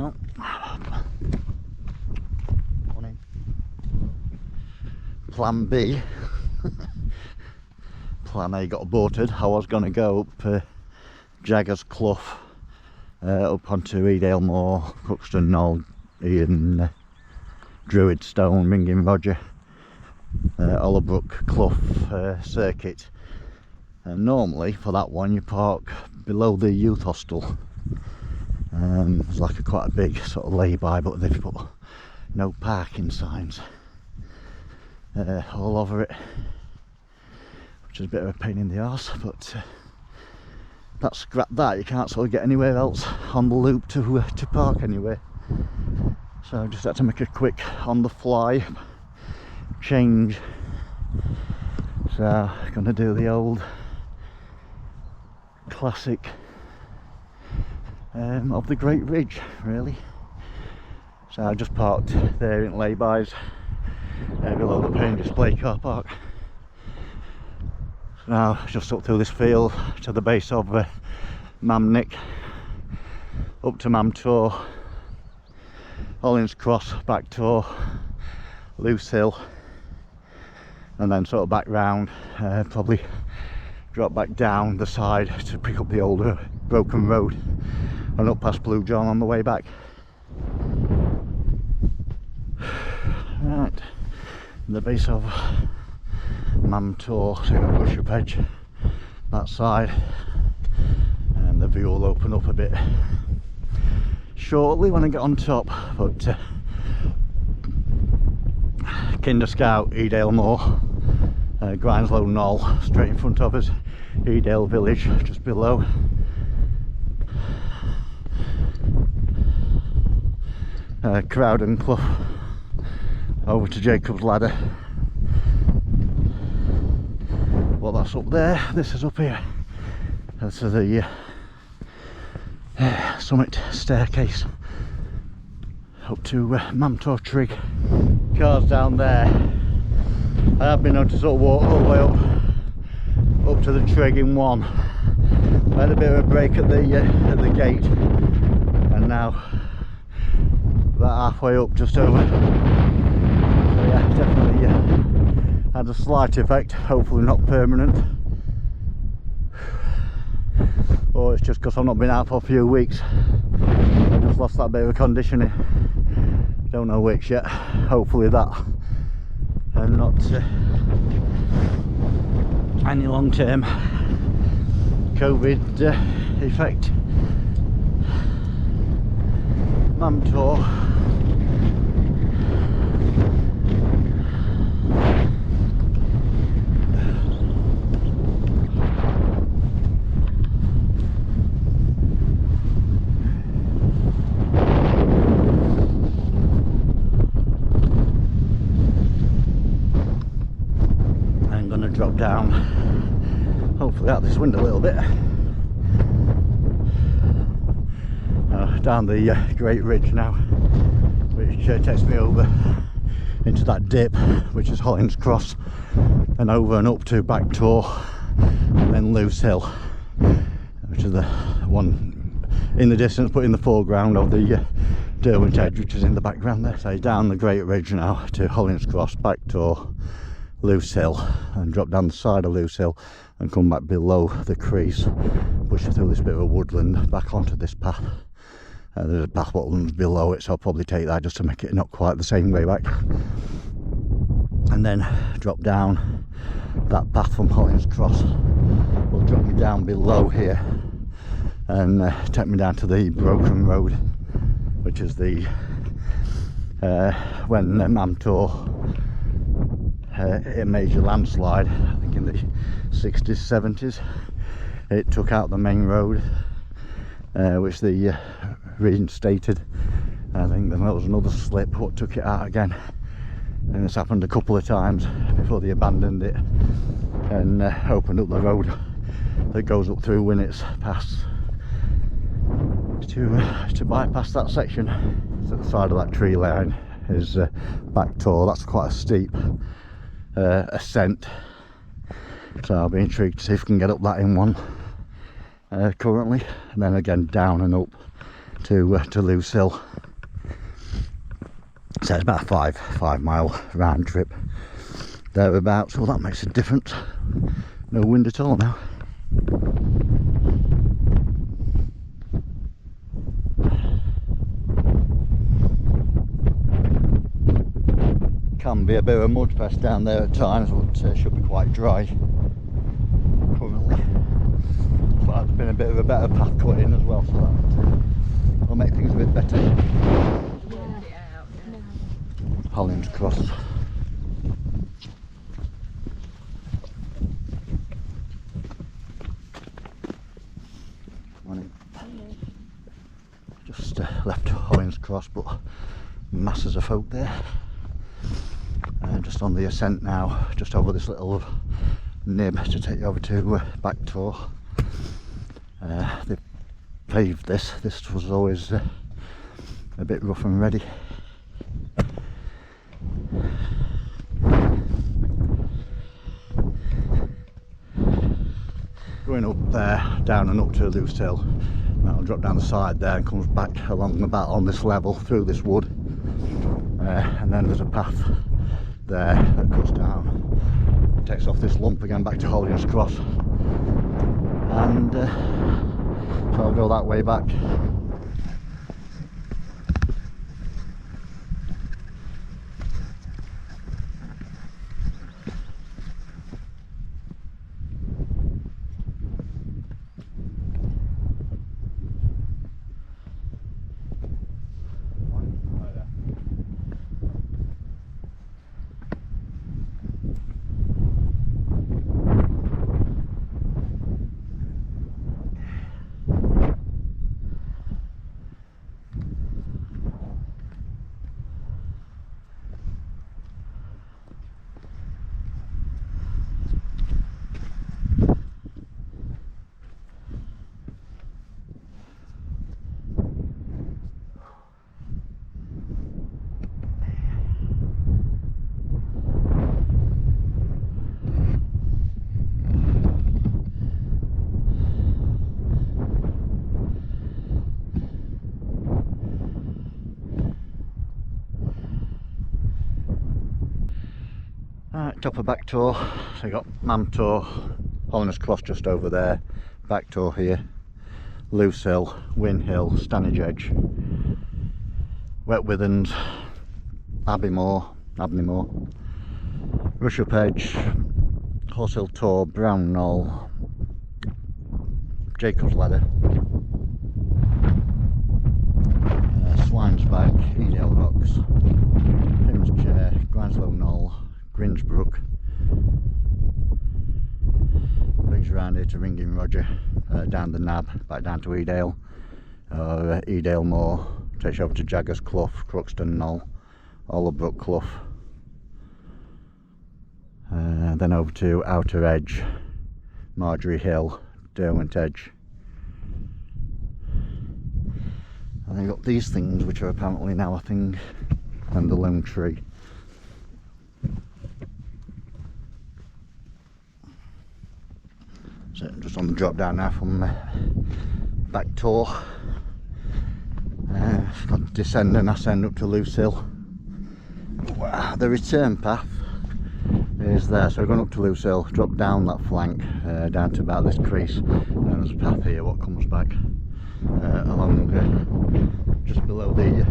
Well, plan B. Plan A got aborted. I was going to go up Jaggers Clough, up onto Edale Moor, Crookston Knoll, Ian, Druid Stone, Ringing Roger, Hollowbrook Clough circuit. And normally for that one you park below the youth hostel. There's like quite a big sort of lay-by, but they've put no parking signs all over it, which is a bit of a pain in the arse. But that's scrap that. You can't sort of get anywhere else on the loop to park anywhere. So I just had to make a quick on the fly change. So I'm going to do the old classic of the Great Ridge, really. So I just parked there in laybys below the pay and display car park. So now just up through this field to the base of Mamnick, up to Mam Tor, Hollins Cross, back Tor, Loose Hill, and then sort of back round, probably drop back down the side to pick up the older broken road and up past Blue John on the way back. Right, the base of Mam Tor, so a bush up edge that side, and the view will open up a bit shortly when I get on top. But Kinder Scout, Edale Moor, Grindslow Knoll straight in front of us, Edale Village just below. Crowden Clough over to Jacob's Ladder. Well, that's up there, this is up here. That's the summit staircase up to Mam Tor Trig. Cars down there. I have been able to sort of walk all the way up to the Trig in one. I had a bit of a break at the gate, and now about halfway up, just over. So yeah, definitely had a slight effect, hopefully not permanent. Or it's just because I've not been out for a few weeks. I just lost that bit of conditioning. Don't know which yet. Hopefully that, and not any long-term COVID effect. Mam Tor. I'm going to drop down, hopefully out this window a little bit. Down the Great Ridge now, which takes me over into that dip, which is Hollins Cross, and over and up to Back Tor, and then Loose Hill, which is the one in the distance but in the foreground of the Derwent Edge, which is in the background there. So down the Great Ridge now to Hollins Cross, Back Tor, Loose Hill, and drop down the side of Loose Hill and come back below the crease, push through this bit of a woodland back onto this path. There's a path what runs below it, so I'll probably take that just to make it not quite the same way back, and then drop down that path from Hollins Cross. Will drop me down below here and take me down to the broken road, which is the when Mam Tor hit a major landslide, I think in the 60s, 70s, it took out the main road, which the reinstated. I think there was another slip what took it out again, and it's happened a couple of times before they abandoned it and opened up the road that goes up through Winnets Pass to bypass that section. So at the side of that tree line is Back Tor. That's quite a steep ascent, so I'll be intrigued to see if we can get up that in one currently, and then again down and up to Lucille. So it's about a 5 mile round trip thereabouts. Well, that makes a difference. No wind at all now. Can be a bit of a mud fest down there at times, but should be quite dry currently. So that's been a bit of a better path cut in as well, so that will make things a bit better. Hollins Cross. Morning. Just left Hollins Cross, but masses of folk there. Just on the ascent now, just over this little nib to take you over to Back Tor. They paved this. This was always a bit rough and ready. Going up there, down and up to Lucille. That'll drop down the side there and comes back along about on this level through this wood. And then there's a path there that cuts down, takes off this lump again back to Hollins Cross, and so I'll go that way back. Top of Back Tor, so you got Mam Tor, Hollins Cross just over there, Back Tor here, Lucille, Win Hill, Stanage Edge, Wet Withens, Abbymore, Rush Up Edge, Horse Hill Tor, Brown Knoll, Jacob's Ladder, Swine's Back, Edale Rocks, Pim's Chair, Grinslow Knoll, Grinsbrook, brings you around here to Ringing Roger, down the Nab, back down to Edale, Edale Moor, takes you over to Jaggers Clough, Cruxton Knoll, Allabrook Clough, then over to Outer Edge, Marjorie Hill, Derwent Edge. And then you've got these things which are apparently now a thing, and the Lone Tree. So just on the drop down now from Back Tor, got to descend and ascend up to Lucille. The return path is there, so we're going up to Lucille, drop down that flank down to about this crease, and there's a path here what comes back along just below the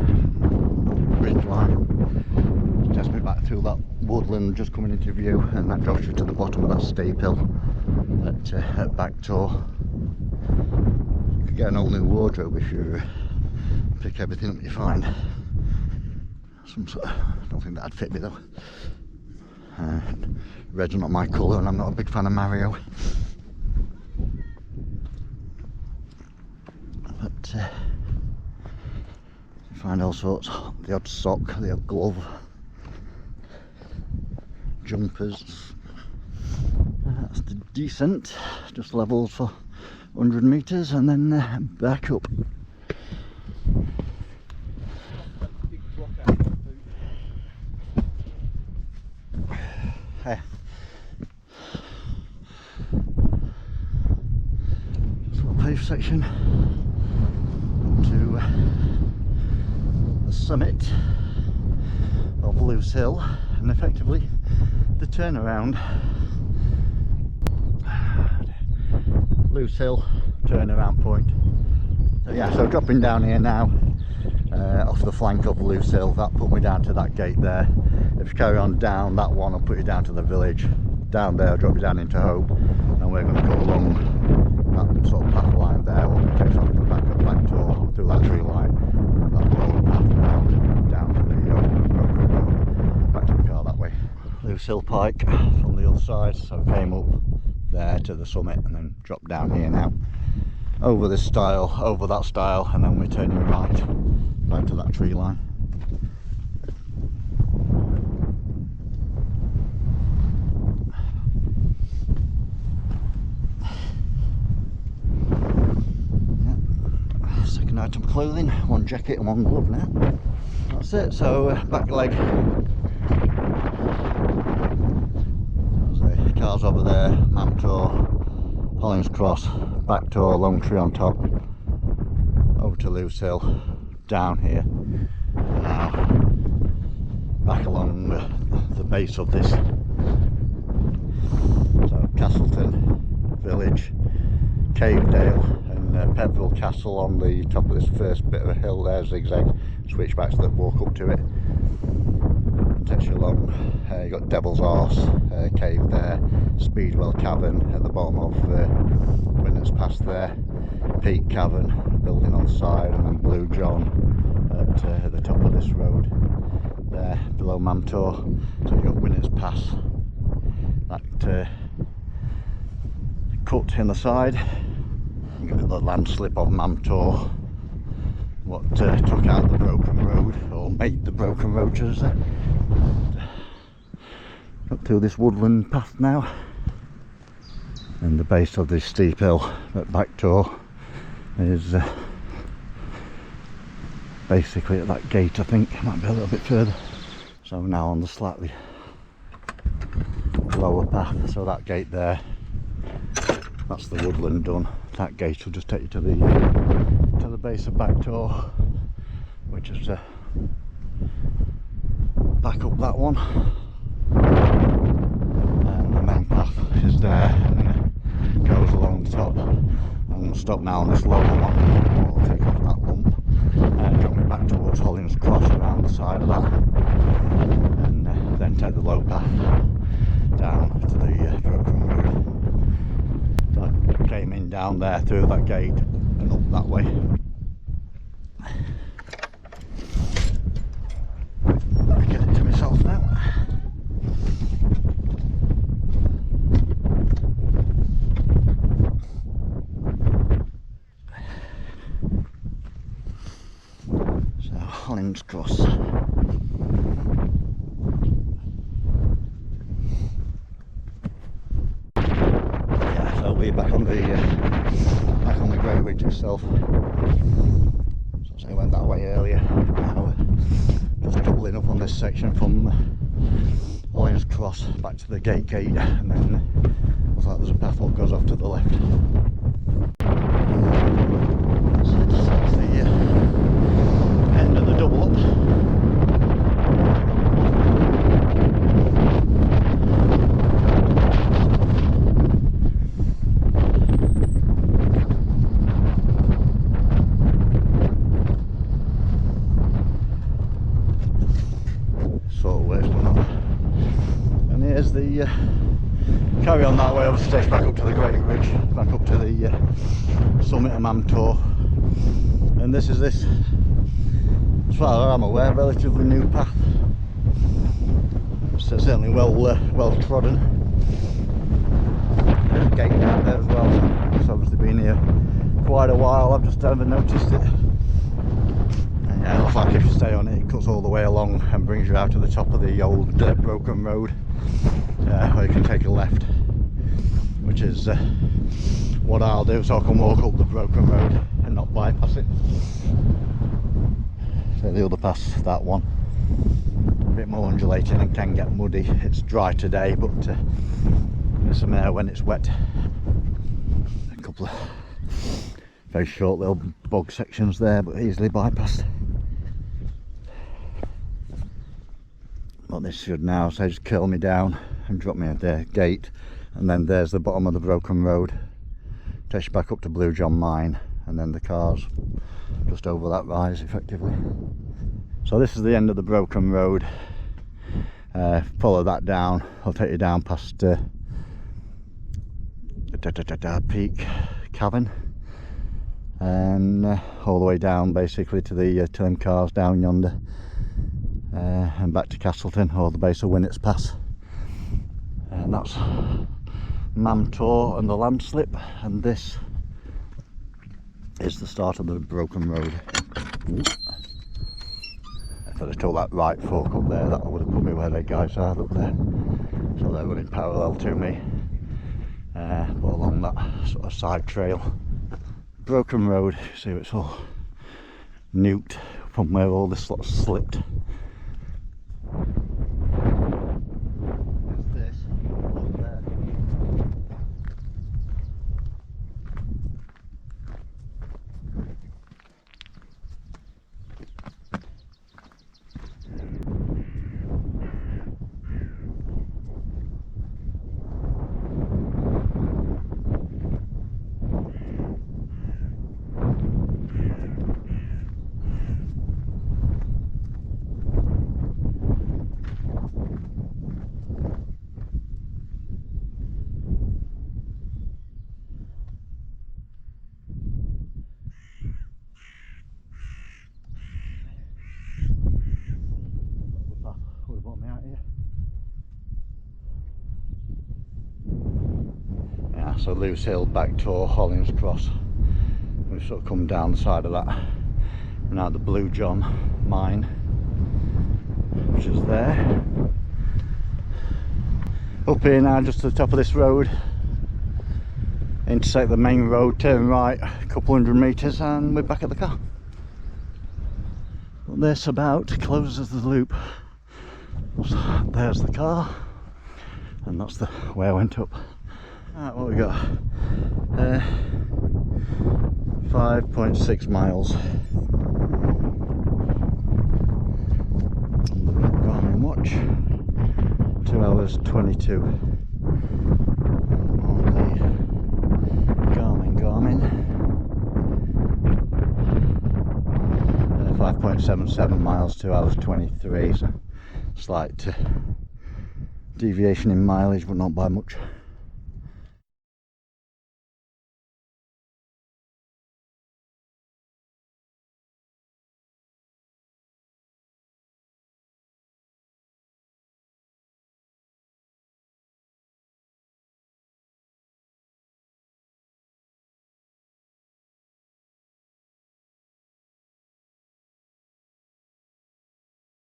ridge line. Takes me back through that woodland just coming into view, and that drops you to the bottom of that steep hill at Back Tor. You could get an all new wardrobe if you pick everything up you find. Some sort of, I don't think that'd fit me though. Red's not my colour, and I'm not a big fan of Mario. But you find all sorts, the odd sock, the odd glove, jumpers. That's the descent, just levels for 100 metres and then back up. Hey. Just a little paved section to the summit of Loose Hill and effectively the turnaround. Loose Hill turnaround point. So yeah, so dropping down here now off the flank of Loose Hill, that put me down to that gate there. If you carry on down that one, I'll put you down to the village. Down there, I'll drop you down into Hope, and we're going to go along that sort of path line there. We'll take off the back Tour through that tree line, and that road path down to the broken road, back to the car that way. Loose Hill Pike from the other side, so I came up there to the summit and then dropped down here now. Over this stile, over that stile, and then we're turning right back to that tree line. Yeah. Second item of clothing, one jacket and one glove now. That's it, so back leg. There's the cars over there, Mam Tor, Hollins Cross, back Tor, Long Tree on top, over to Loose Hill, down here, now back along the base of this. So Castleton Village, Cavedale and Pevville Castle on the top of this first bit of a hill there, zigzag switchbacks that walk up to it. It takes you along, you got Devil's Arse cave there, Speedwell Cavern at the bottom of Winner's Pass there, Peak Cavern building on the side, and then Blue John at the top of this road there below Mam Tor. So you've got Winner's Pass, that cut in the side. You've got the landslip of Mam Tor, what took out the broken road, or made the broken road, should I say. Up through this woodland path now, and the base of this steep hill at Back Tor is basically at that gate. I think it might be a little bit further. So now on the slightly lower path, so that gate there, that's the woodland done. That gate will just take you to the base of Back Tor, which is back up that one, and the main path is there and goes along the top. I'm going to stop now on this lower one, I'll take off that lump and drop me back towards Hollins Cross around the side of that, and then take the low path down to the broken road. So I came in down there through that gate and up that way. Let me get it to myself now. So Hollins Cross. Yeah, so I'll be back on the Great Ridge itself. So I went that way earlier. Now just doubling up on this section from Hollins Cross back to the gate, and then looks like there's a path that goes off to the left. So that's the end of the double up. The carry on that way, obviously takes back up to the Great Ridge, back up to the summit of Mam Tor, and this is this, as far as I'm aware, relatively new path. It's certainly well trodden. There's a gate down there as well, so it's obviously been here quite a while. I've just never noticed it. And yeah, it looks like if you stay on it, it cuts all the way along and brings you out to the top of the old broken road. Or you can take a left, which is what I'll do, so I can walk up the broken road and not bypass it. So the other pass, that one, a bit more undulating and can get muddy. It's dry today, but there's some air when it's wet. A couple of Very short little bog sections there, but easily bypassed. But this should now say just curl me down and drop me at the gate, and then there's the bottom of the broken road. Takes you back up to Blue John Mine, and then the car's just over that rise effectively. So this is the end of the broken road. Follow that down, I'll take you down past Peak Cavern, and all the way down basically to the Tillim cars down yonder, and back to Castleton or the base of Winnett's Pass. And that's Mam Tor and the landslip, and this is the start of the broken road. If I'd have took that right fork up there, that would have put me where the guys are up there. So they're running parallel to me, but along that sort of side trail. Broken road, you see it's all nuked from where all this sort of slipped. There's this up there. Would have brought me out here. Yeah, so Lewis Hill, Back Tor, Hollins Cross. We've sort of come down the side of that. We're now at the Blue John Mine, which is there. Up here now, just to the top of this road. Intersect the main road, turn right a couple hundred metres, and we're back at the car. But this about closes the loop. So there's the car, and that's the way I went up. Right, what we got? 5.6 miles. On the Garmin watch. 2 hours 22. On the Garmin. 5.77 miles, 2 hours 23. So slight deviation in mileage, but not by much.